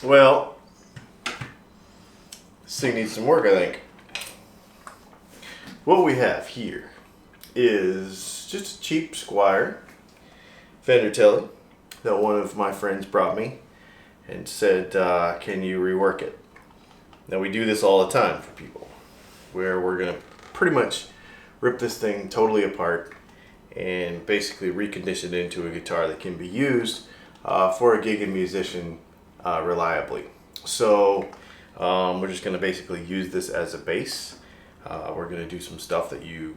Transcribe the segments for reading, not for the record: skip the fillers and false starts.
Well, this thing needs some work, I think. What we have here is just a cheap Squier Fender Tele that one of my friends brought me and said, can you rework it? Now we do this all the time for people, where we're going to pretty much rip this thing totally apart and basically recondition it into a guitar that can be used for a gigging musician reliably. So we're just going to basically use this as a base. We're going to do some stuff that you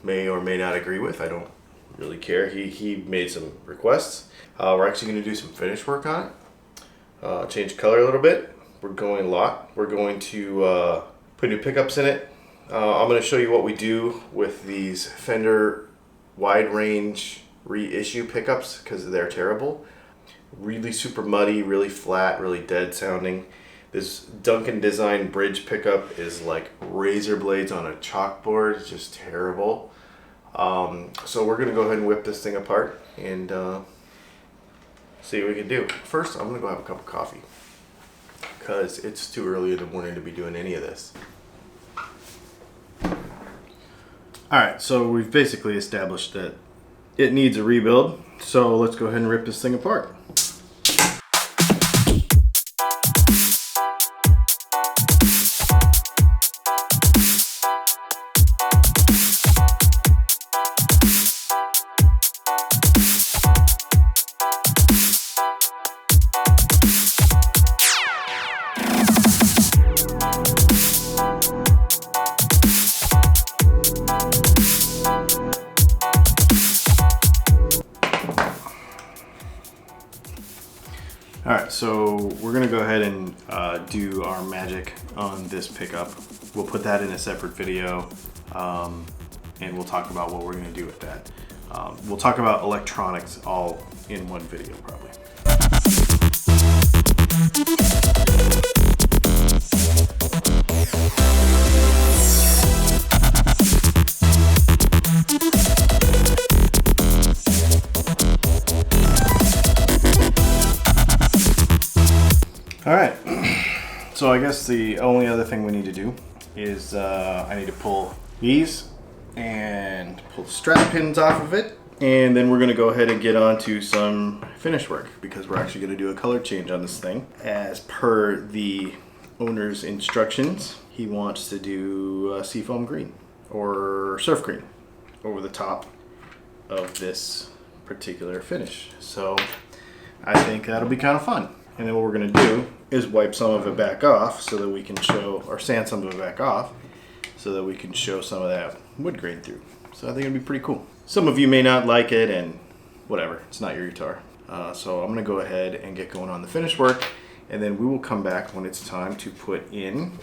may or may not agree with. I don't really care. He made some requests. We're actually going to do some finish work on it. Change color a little bit. We're going lock. We're going to put new pickups in it. I'm going to show you what we do with these Fender wide range reissue pickups because they're terrible. Really super muddy, really flat, really dead sounding. This Duncan Design bridge pickup is like razor blades on a chalkboard. It's just terrible. So we're gonna go ahead and whip this thing apart and see what we can do. First, I'm gonna go have a cup of coffee because it's too early in the morning to be doing any of this. Alright, so we've basically established that it needs a rebuild. So let's go ahead and rip this thing apart. Alright, so we're going to go ahead and do our magic on this pickup. We'll put that in a separate video and we'll talk about what we're going to do with that. We'll talk about electronics all in one video probably. Alright, so I guess the only other thing we need to do is I need to pull these and pull the strap pins off of it, and then we're going to go ahead and get on to some finish work because we're actually going to do a color change on this thing. As per the owner's instructions, he wants to do seafoam green or surf green over the top of this particular finish. So I think that'll be kind of fun. And then what we're going to do is wipe some of it back off so that we can show, or sand some of it back off so that we can show some of that wood grain through. So I think it'd be pretty cool. Some of you may not like it, and whatever, it's not your guitar. So I'm going to go ahead and get going on the finish work, and then we will come back when it's time to put in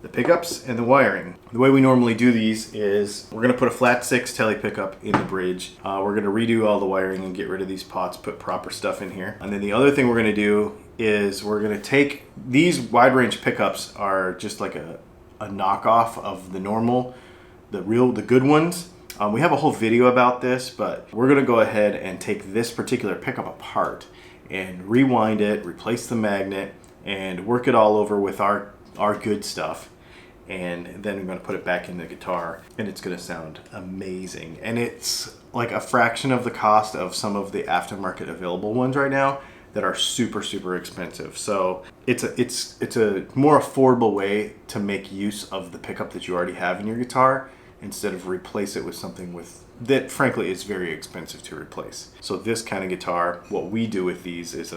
the pickups and the wiring. The way we normally do these is we're going to put a flat 6 tele pickup in the bridge. We're going to redo all the wiring and get rid of these pots, put proper stuff in here. And then the other thing we're going to do is we're going to take these wide range pickups are just like a knockoff of the normal, the good ones. We have a whole video about this, but we're going to go ahead and take this particular pickup apart and rewind it, replace the magnet, and work it all over with our good stuff. And then we're going to put it back in the guitar, and it's going to sound amazing. And it's like a fraction of the cost of some of the aftermarket available ones right now that are super, super expensive. So it's a more affordable way to make use of the pickup that you already have in your guitar instead of replace it with something that frankly is very expensive to replace. So this kind of guitar, what we do with these is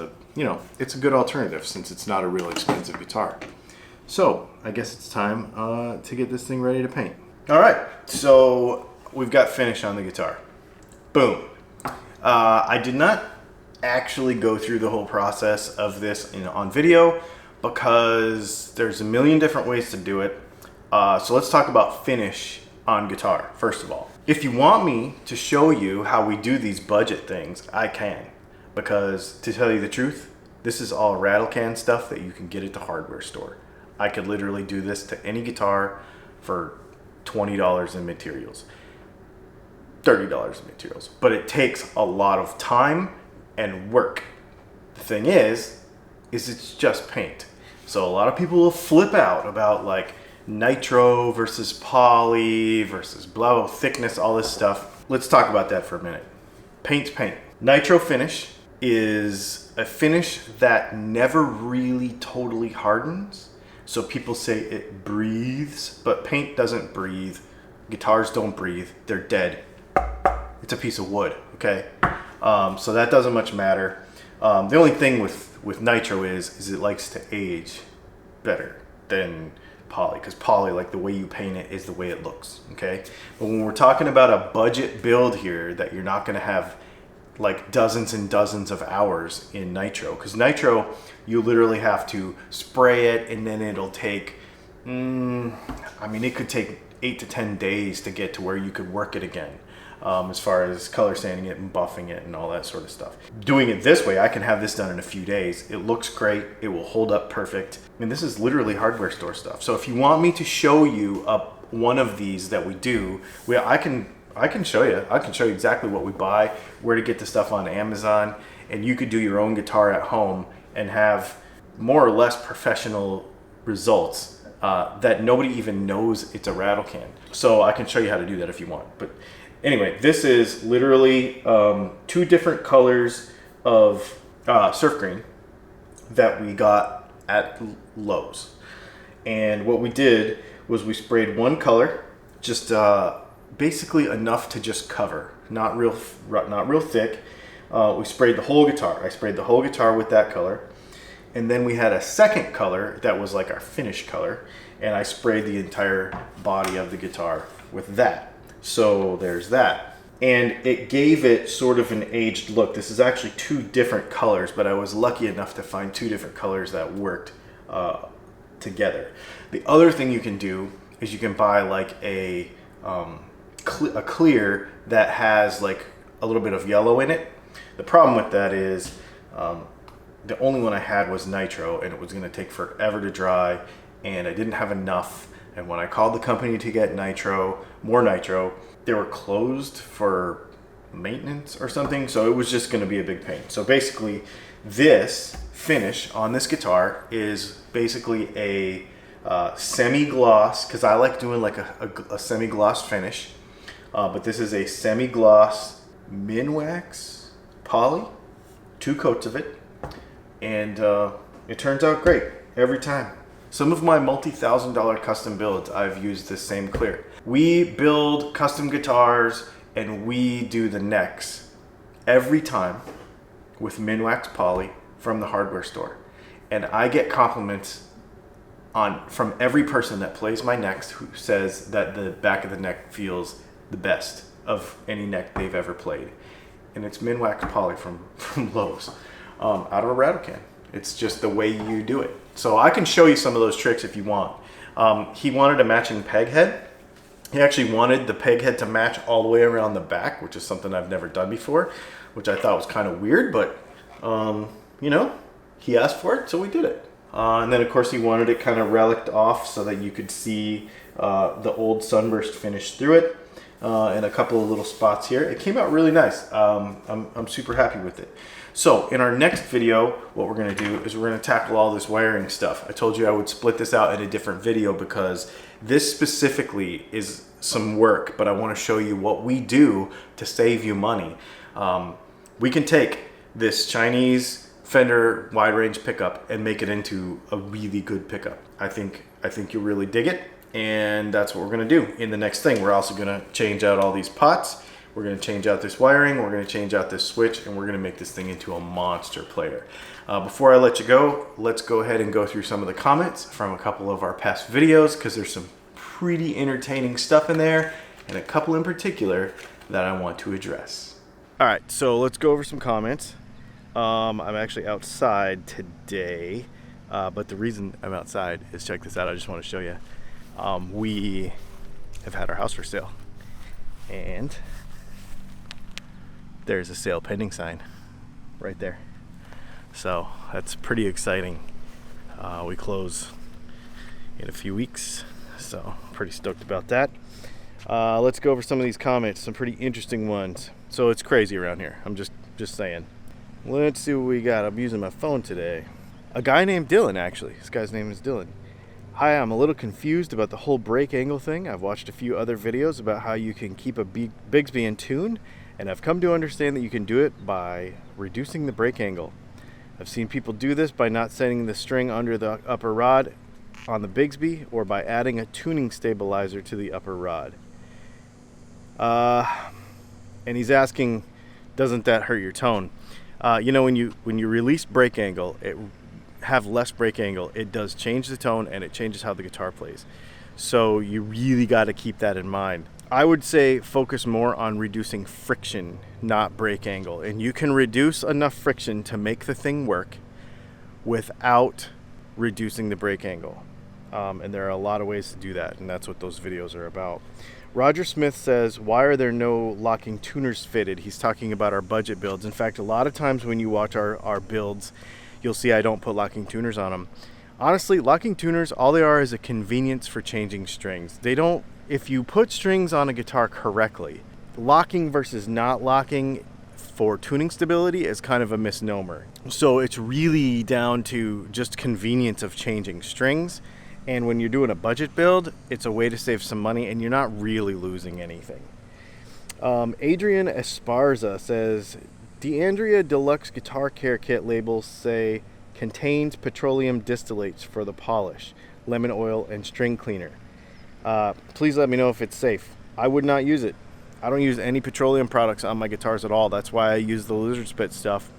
it's a good alternative since it's not a real expensive guitar. So I guess it's time to get this thing ready to paint. All right, so we've got finish on the guitar. Boom. I did not actually go through the whole process of this on video because there's a million different ways to do it. So let's talk about finish on guitar, first of all. If you want me to show you how we do these budget things, I can. Because to tell you the truth, this is all rattle can stuff that you can get at the hardware store. I could literally do this to any guitar for $20 in materials, $30 in materials, but it takes a lot of time and work. The thing is it's just paint. So a lot of people will flip out about like nitro versus poly versus blah, thickness, all this stuff. Let's talk about that for a minute. Paint's paint. Nitro finish is a finish that never really totally hardens. So people say it breathes, but paint doesn't breathe. Guitars don't breathe. They're dead. It's a piece of wood, okay? So that doesn't much matter. The only thing with nitro is it likes to age better than poly, because poly, like the way you paint it is the way it looks, okay? But when we're talking about a budget build here that you're not gonna have like dozens and dozens of hours in nitro, because nitro, you literally have to spray it and then it'll take, it could take 8 to 10 days to get to where you could work it again. As far as color sanding it and buffing it and all that sort of stuff. Doing it this way, I can have this done in a few days. It looks great. It will hold up perfect. I mean, this is literally hardware store stuff. So if you want me to show you one of these that we do, I can show you. I can show you exactly what we buy, where to get the stuff on Amazon, and you could do your own guitar at home and have more or less professional results that nobody even knows it's a rattle can. So I can show you how to do that if you want. But anyway, this is literally 2 different colors of surf green that we got at Lowe's. And what we did was we sprayed one color, just basically enough to just cover, not real thick. We sprayed the whole guitar. I sprayed the whole guitar with that color. And then we had a second color that was like our finish color, and I sprayed the entire body of the guitar with that. So there's that. And it gave it sort of an aged look. This is actually 2 different colors, but I was lucky enough to find 2 different colors that worked together. The other thing you can do is you can buy like a clear that has like a little bit of yellow in it. The problem with that is the only one I had was nitro, and it was going to take forever to dry, and I didn't have enough. And when I called the company to get more nitro, they were closed for maintenance or something. So it was just going to be a big pain. So basically this finish on this guitar is basically a semi-gloss, because I like doing like a semi-gloss finish. But this is a semi-gloss Minwax poly, 2 coats of it. And it turns out great every time. Some of my multi-$1,000 custom builds, I've used this same clear. We build custom guitars and we do the necks every time with Minwax poly from the hardware store. and I get compliments from every person that plays my necks who says that the back of the neck feels the best of any neck they've ever played. And it's Minwax Poly from Lowe's, out of a rattle can. It's just the way you do it. So I can show you some of those tricks if you want. He wanted a matching peg head. He actually wanted the peg head to match all the way around the back, which is something I've never done before, which I thought was kind of weird, but you know, he asked for it, so we did it. And then of course he wanted it kind of relicked off so that you could see the old sunburst finish through it, and a couple of little spots here. It came out really nice. I'm super happy with it. So in our next video, what we're gonna do is we're gonna tackle all this wiring stuff. I told you I would split this out in a different video because this specifically is some work, but I wanna show you what we do to save you money. We can take this Chinese Fender wide range pickup and make it into a really good pickup. I think you'll really dig it, and that's what we're gonna do in the next thing. We're also gonna change out all these pots. We're gonna change out this wiring. We're gonna change out this switch, and we're gonna make this thing into a monster player. Before I let you go, let's go ahead and go through some of the comments from a couple of our past videos, because there's some pretty entertaining stuff in there, and a couple in particular that I want to address. All right, so let's go over some comments. I'm actually outside today, but the reason I'm outside is, check this out. I just want to show you. We have had our house for sale, and there's a sale pending sign right there. So that's pretty exciting. We close in a few weeks, so pretty stoked about that. Let's go over some of these comments, some pretty interesting ones. So it's crazy around here. I'm just saying. Let's see what we got. I'm using my phone today. A guy named Dylan, actually. This guy's name is Dylan. Hi, I'm a little confused about the whole brake angle thing. I've watched a few other videos about how you can keep a Bigsby in tune, and I've come to understand that you can do it by reducing the brake angle. I've seen people do this by not setting the string under the upper rod on the Bigsby, or by adding a tuning stabilizer to the upper rod. And he's asking, doesn't that hurt your tone? You know, when you release brake angle, have less brake angle, it does change the tone, and it changes how the guitar plays. So you really got to keep that in mind. I would say focus more on reducing friction, not brake angle. And you can reduce enough friction to make the thing work without reducing the brake angle. And there are a lot of ways to do that, and that's what those videos are about. Roger Smith says, why are there no locking tuners fitted? He's talking about our budget builds. In fact, a lot of times when you watch our builds, you'll see I don't put locking tuners on them. Honestly, locking tuners, all they are is a convenience for changing strings. They don't, if you put strings on a guitar correctly, locking versus not locking for tuning stability is kind of a misnomer. So it's really down to just convenience of changing strings. And when you're doing a budget build, it's a way to save some money, and you're not really losing anything. Adrian Esparza says, DeAndrea Deluxe Guitar Care Kit labels say contains petroleum distillates for the polish, lemon oil, and string cleaner. Please let me know if it's safe. I would not use it. I don't use any petroleum products on my guitars at all. That's why I use the lizard spit stuff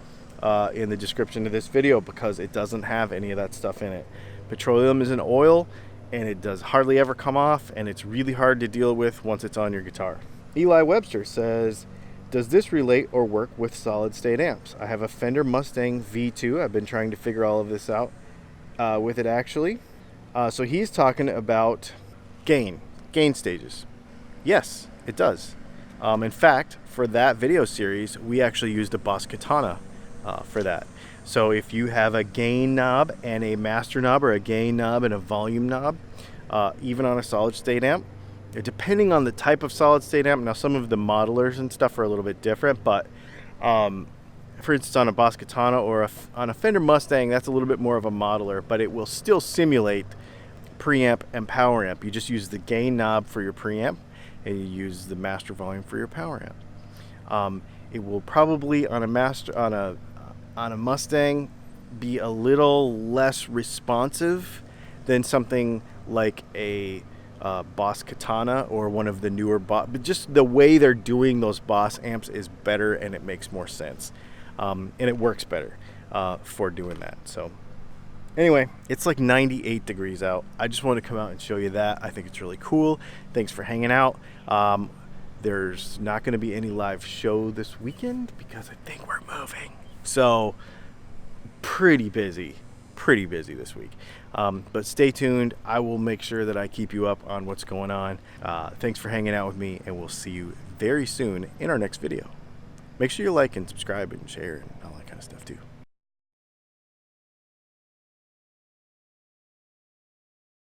in the description of this video, because it doesn't have any of that stuff in it. Petroleum is an oil, and it does hardly ever come off, and it's really hard to deal with once it's on your guitar. Eli Webster says, does this relate or work with solid state amps? I have a Fender Mustang V2. I've been trying to figure all of this out with it, actually. So he's talking about gain stages. Yes, it does. In fact, for that video series, we actually used a Boss Katana for that. So if you have a gain knob and a master knob, or a gain knob and a volume knob, even on a solid state amp, depending on the type of solid state amp, now some of the modelers and stuff are a little bit different, but for instance on a Boss Katana or on a Fender Mustang, that's a little bit more of a modeler, but it will still simulate preamp and power amp. You just use the gain knob for your preamp, and you use the master volume for your power amp. It will probably on a Mustang be a little less responsive than something like a Boss Katana or one of the newer Boss, but just the way they're doing those Boss amps is better, and it makes more sense, and it works better for doing that. So Anyway, it's like 98 degrees out. I just wanted to come out and show you that. I think it's really cool. Thanks for hanging out. There's not going to be any live show this weekend because I think we're moving. So pretty busy this week. But stay tuned. I will make sure that I keep you up on what's going on. Thanks for hanging out with me, and we'll see you very soon in our next video. Make sure you like and subscribe and share and all that kind of stuff too.